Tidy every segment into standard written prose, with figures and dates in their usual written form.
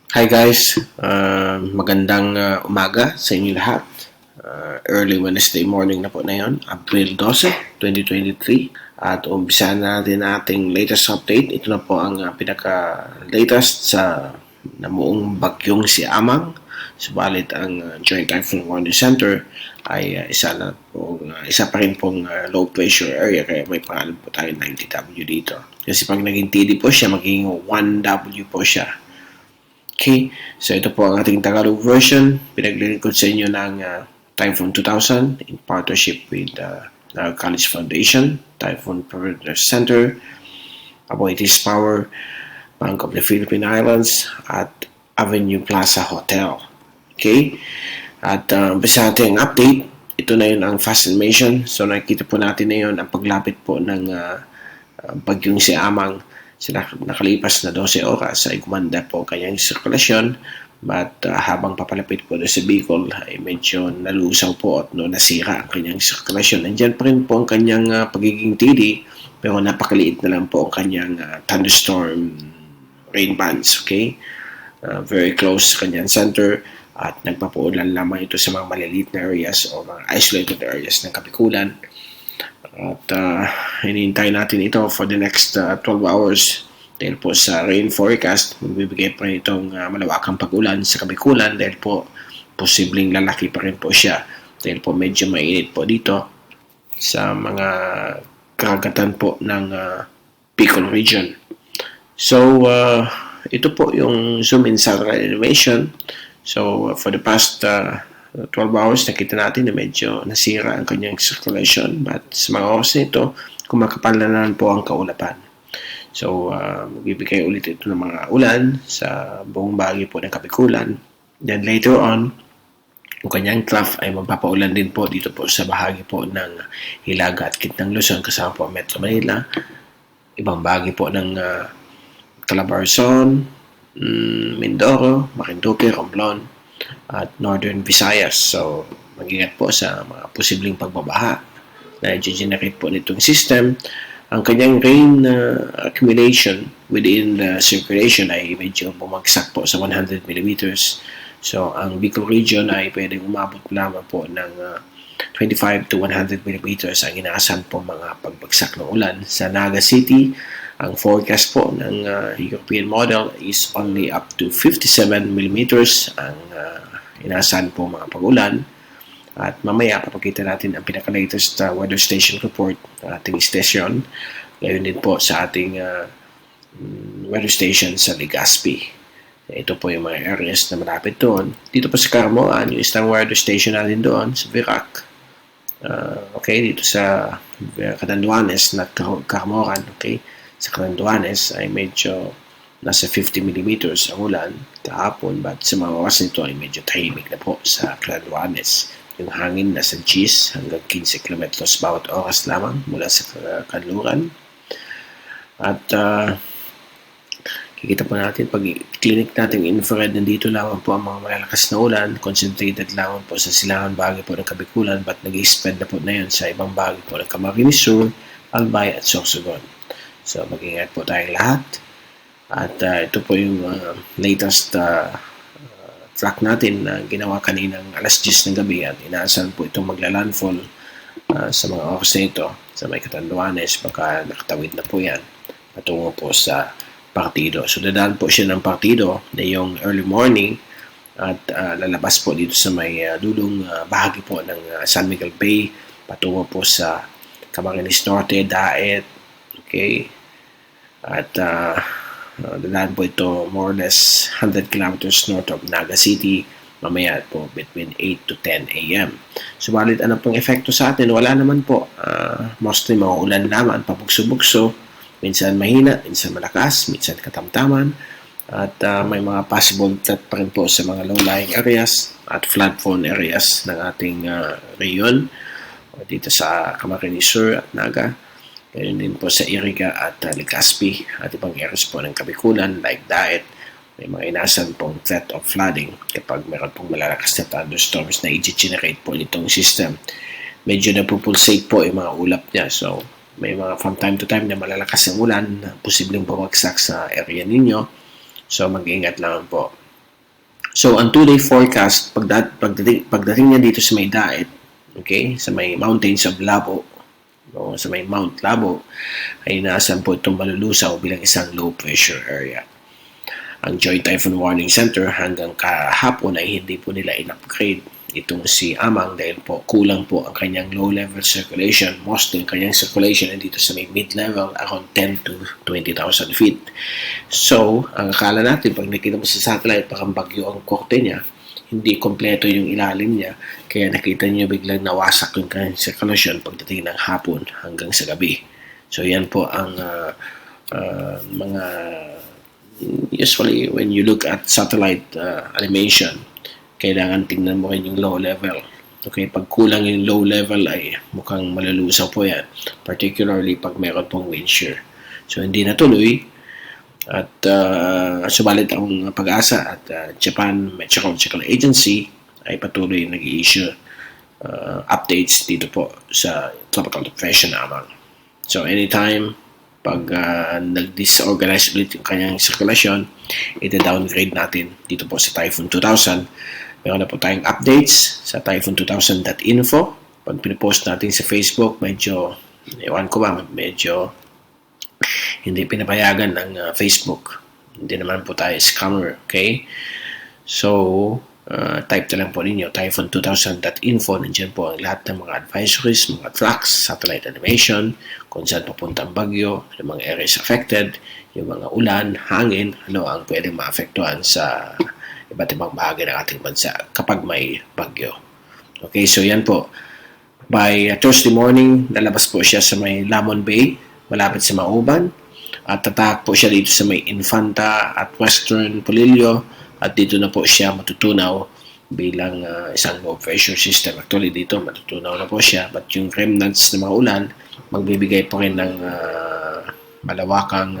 Hi guys, magandang umaga sa inyo lahat. Early Wednesday morning na po na yon, April 12, 2023. At umpisahan natin ating latest update. Ito na po ang pinaka-latest sa namuong bagyong si Amang. Subalit ang Joint Typhoon Warning Center ay isa pa rin pong low pressure area, kaya may pangalan po tayo 90W dito. Kasi pag naging TD po siya, magiging 1W po siya. Okay, so ito po ang ating Tagalog version. Pinaglilingkod sa inyo ng Typhoon 2000 in partnership with College Foundation, Typhoon Preparedness Center, Aboitiz Power, Bank of the Philippine Islands, at Avenue Plaza Hotel. Okay, at umpisa natin ang update. Ito na yun ang fast animation. So nakikita po natin na yun ang paglapit po ng bagyong si Amang. Nakalipas na 12 oras ay gumanda po ang kanyang sirkulasyon, but habang papalapit po na sa Bicol ay medyo nalusaw po at nasira ang kanyang sirkulasyon. Nandiyan pa rin po ang kanyang pagiging TD, pero napakaliit na lang po ang kanyang thunderstorm rain bands. Okay, very close sa kanyang center at nagpapaulan lamang ito sa mga maliliit na areas o mga isolated areas ng Kabikulan. At hinihintay natin ito for the next 12 hours dahil po sa rain forecast, magbibigay pa rin itong malawakang pag-ulan sa Kabikulan dahil po posibleng lalaki pa rin po siya dahil po medyo mainit po dito sa mga karagatan po ng Bicol region. So, ito po yung zoom in satellite animation. So, for the past 12 hours, nakita natin na medyo nasira ang kanyang circulation, but sa mga oras nito, kumakapal na naman po ang kaulapan. So, magbibigay ulit ito ng mga ulan sa buong bahagi po ng Kabikulan. Then later on, ang kanyang trough ay magpapaulan din po dito po sa bahagi po ng Hilaga at Gitnang Luzon kasama po Metro Manila, ibang bahagi po ng Calabarzon, Mindoro, Marinduque, Romblon, at Northern Visayas. So, mag-ingat po sa mga posibleng pagbabaha na i-generate po nitong system. Ang kanyang rain accumulation within the circulation ay medyo bumagsak po sa 100 millimeters. So, ang Bicol region ay pwedeng umabot lamang po ng 25 to 100 millimeters ang inaasahan po mga pagbagsak ng ulan. Sa Naga City, ang forecast po ng European model is only up to 57 millimeters ang inaasahan po mga pag-ulan. At mamaya papakita natin ang pinaka-latest weather station report ng ating station. Ngayon din po sa ating weather station sa Legazpi. Ito po yung mga areas na malapit doon. Dito po sa Carmoan, yung isang weather station natin doon sa Virac. Okay, dito sa Catanduanes, not Carmoran. Okay, sa Catanduanes ay medyo nasa 50 millimeters ang ulan kahapon, but sa mga oras nito ay medyo tahimik na po sa Catanduanes. Yung hangin nasa 10 hanggang 15 kilometros bawat oras lamang mula sa kanluran. At kikita po natin pag clinic natin infrared, nandito lamang po ang mga malalakas na ulan, concentrated lamang po sa silangan bahagi po ng Kabikulan, but nag-spread na po na yun sa ibang bahagi po ng Camarines Sur, Albay at Sorsogon. So mag-ingat po tayong lahat. At ito po yung latest track natin na ginawa kaninang alas 10 ng gabi at inaasahan po itong magla-landfall sa mga oras na ito sa may Catanduanes. Baka nakatawid na po yan patungo po sa Partido. So dadaan po siya ng Partido na yung early morning at lalabas po dito sa may dulong bahagi po ng San Miguel Bay patungo po sa Camarines Norte, Daet. Okay, at dadaan po ito more or less 100 kilometers north of Naga City mamaya po between 8 to 10 a.m. Subalit ano pong epekto sa atin? Wala naman po. Mostly mga ulan naman, pabugso-bugso, minsan mahina, minsan malakas, minsan katamtaman, at may mga possible threat pa rin po sa mga low-lying areas at flood-prone areas ng ating region dito sa Camarines Sur at Naga. Ganyan din po sa Iriga at Legazpi at ibang areas po ng Kabikulan like Daet. May mga inasan pong threat of flooding kapag meron pong malalakas na thunderstorms na i-generate po itong system. Medyo napupulsate po yung mga ulap niya. So, may mga from time to time na malalakas ang ulan na posibleng bumagsak sa area ninyo. So, mag-ingat lang po. So, ang 2-day forecast, pagdating niya dito sa may daet, okay, sa may mountains of Labo, o sa may Mount Labo, ay inaasahan po itong malulusaw bilang isang low pressure area. Ang Joint Typhoon Warning Center hanggang kahapon ay hindi po nila in-upgrade itong si Amang dahil po kulang po ang kanyang low-level circulation. Mostly ang kanyang circulation ay dito sa may mid-level around 10 to 20,000 feet. So, ang akala natin pag nakita mo sa satellite parang bagyo ang korte niya, hindi kompleto yung ilalim niya, kaya nakita niyo biglang nawasak yung kanyang circulation pagdating ng hapon hanggang sa gabi. So, yan po ang mga usually when you look at satellite animation, kailangan tingnan mo rin yung low level. Okay, pag kulang yung low level ay mukhang malulusaw po yan, particularly pag meron pong wind shear. So, hindi natuloy at subalit ang Pag-asa at Japan Meteorological Agency ay patuloy nag-i-issue updates dito po sa Tropical Depression Amang. So, anytime pag nag-disorganize ulit yung kanyang circulation, ita-downgrade natin dito po sa Typhoon 2000. Meron na po tayong updates sa typhoon2000.info. Pag pinipost natin sa Facebook, medyo hindi pinapayagan ng Facebook. Hindi naman po tayo scammer, okay? So, type na lang po ninyo, typhoon2000.info. Nandiyan po ang lahat ng mga advisories, mga tracks, satellite animation, kung saan papunta ang bagyo, yung mga areas affected, yung mga ulan, hangin, ano ang pwedeng maapektuhan sa iba't ibang bahagi ng ating bansa kapag may bagyo. Okay, so yan po. By Thursday morning, lalabas po siya sa may Lamon Bay, malapit sa Mauban, at tatak po siya dito sa may Infanta at Western Polillo, at dito na po siya matutunaw bilang isang low pressure system. Actually dito matutunaw na po siya, but yung remnants ng mga ulan magbibigay po rin ng malawakang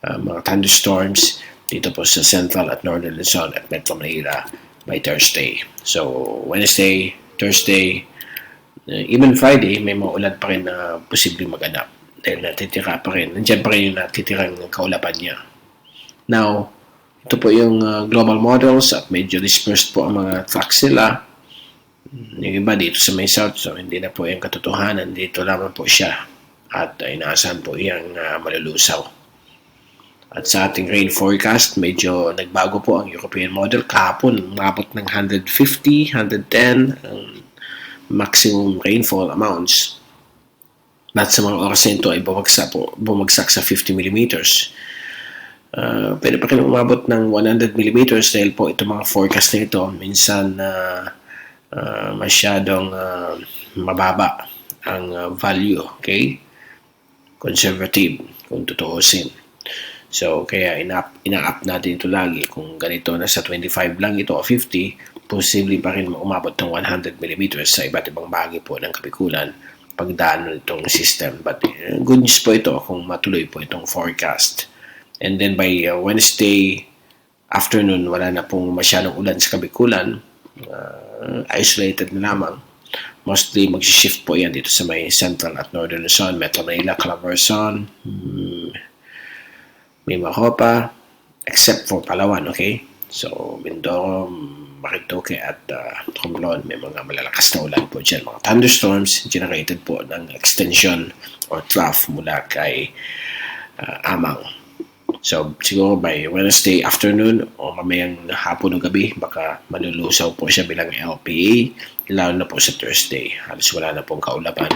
mga thunderstorms dito po sa Central at Northern Luzon at Metro Manila by Thursday. So, Wednesday, Thursday, even Friday, may mga ulan pa rin na posibleng maganap dahil natitira pa rin. Nandiyan pa rin yung natitirang kaulapan niya. Now, ito po yung global models at medyo dispersed po ang mga tracks nila. Yung iba dito sa may south, so hindi na po yung katotohanan. Dito lamang po siya at inaasahan po yung malulusaw. At sa ating rain forecast, medyo nagbago po ang European model. Kahapon, umabot ng 150, 110 ang maximum rainfall amounts. At sa mga oras na ito ay bumagsak sa 50 millimeters. Pwede pa rin umabot ng 100 millimeters dahil po itong mga forecast na ito minsan masyadong mababa ang value, okay? Conservative, kung tutuusin. So, kaya ina-up natin ito lagi. Kung ganito, nasa 25 lang ito o 50, posible pa rin umabot ng 100 millimeters sa iba't ibang bahagi po ng Kapikulan pagdaan nitong system. But good news po ito kung matuloy po itong forecast. And then by Wednesday afternoon, wala na pong masyadong ulan sa Kapikulan. Isolated na lamang. Mostly mag-shift po yan dito sa may Central at Northern Luzon, Metro Manila, Calabarzon, may Macopa, except for Palawan, okay? So, Mindoro, Marinduque at Romblon, may mga malalakas na ulan po dyan. Mga thunderstorms generated po ng extension or trough mula kay Amang. So, siguro by Wednesday afternoon o mamayang hapon o gabi, baka malulusaw po siya bilang LPA, lalo na po sa Thursday. Halos wala na pong kaulapan.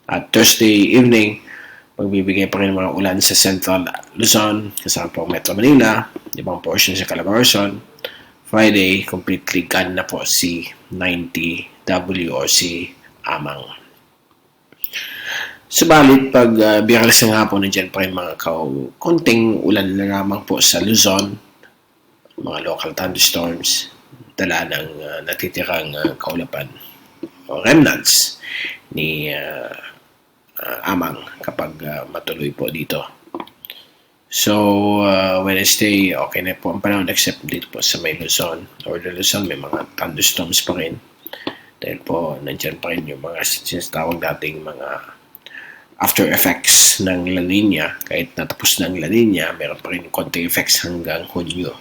At Thursday evening, magbibigay pa rin mga ulan sa Central Luzon, kasama po Metro Manila, ibang portion sa Calabarzon. Friday, completely gone na po si 90W or si Amang. Subalit, pag Biyernes ng hapon, nandiyan pa rin mga konting ulan na lamang po sa Luzon, mga local thunderstorms, dala ng natitirang kaulapan o remnants ni Amang kapag matuloy po dito. So, Wednesday, okay na po ang panahon except dito po sa may Luzon or the Luzon, may mga thunderstorms pa rin dahil po nandyan pa rin yung mga sinasawag dating mga after effects ng La Nina. Kahit natapos na ang La Nina, meron pa rin konting effects hanggang Hunyo.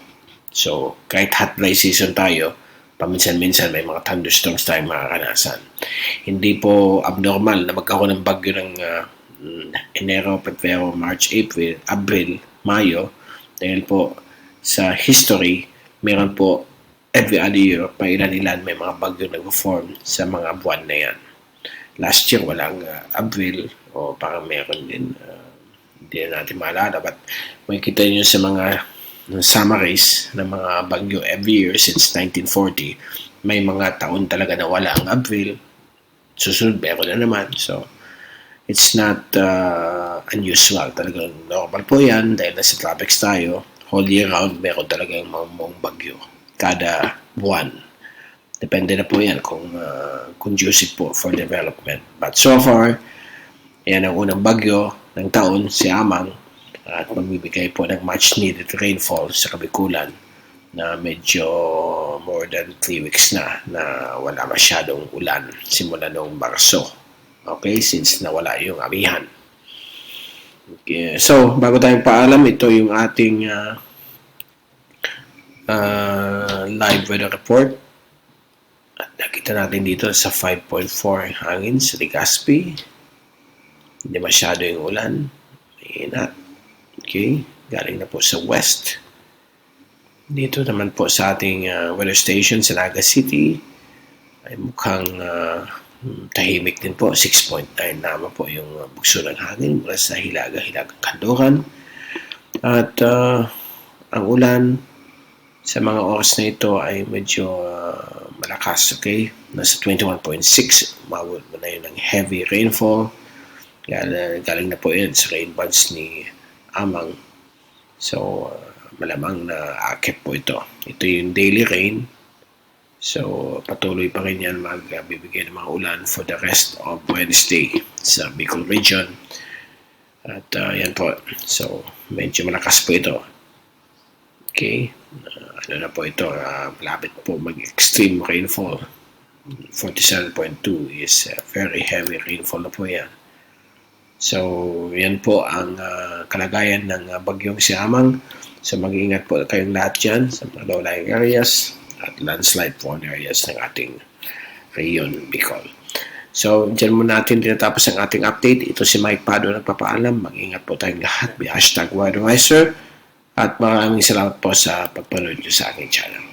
So, kahit hot dry season tayo, paminsan-minsan may mga thunderstorms tayong makakanasan. Hindi po abnormal na magkaroon ng bagyo ng Enero, Pebrero, March, Abril, Mayo. Dahil po sa history, meron po every other year, pailan-ilan may mga bagyo nag-form sa mga buwan na yan. Last year, walang Abril, o parang meron din, hindi na natin maalala, but may kita nyo sa mga summaries ng mga bagyo every year since 1940, may mga taon talaga na wala ang Abril, susunod meron na naman. So, it's not unusual. Talagang normal po yan dahil nasa tropics tayo. Whole year round, meron talagang mga bagyo kada buwan. Depende na po yan kung conducive po for development. But so far, yan ang unang bagyo ng taon, si Amang, at magbibigay po ng much needed rainfall sa Kabikulan na medyo more than 3 weeks na wala masyadong ulan simula noong Marso. Okay, since nawala yung amihan. Okay. So, bago tayong paalam, ito yung ating live weather report. At nakita natin dito sa 5.4 hangin sa Legazpi. Hindi masyado yung ulan. Mahina. Okay, galing na po sa west. Dito naman po sa ating weather station sa Naga City ay mukhang tahimik din po. 6.9 naman po yung bugso ng hangin mula sa Hilagang Kanluran. At ang ulan sa mga oras na ito ay medyo malakas. Okay, nasa 21.6. Umabot mo na yun ng heavy rainfall. Galing na po yun sa rain bands ni Amang. So, malamang na akit po ito. Ito yung daily rain. So, patuloy pa rin yan magbibigay ng mga ulan for the rest of Wednesday sa Bicol region. At yan po. So, medyo malakas po ito. Okay. Ano na po ito? Malapit po mag-extreme rainfall. 47.2 is very heavy rainfall na po yan. So, yan po ang kalagayan ng bagyong si Amang. So, mag-iingat po kayong lahat dyan sa mga low-lying areas at landslide prone areas ng ating Rayon, Bicol. So, dyan muna natin tinatapos ang ating update. Ito si Mike Pado nagpapaalam. Mag-iingat po tayong lahat. May #WeatherWiser. At maraming salamat po sa pagpanood nyo sa aking channel.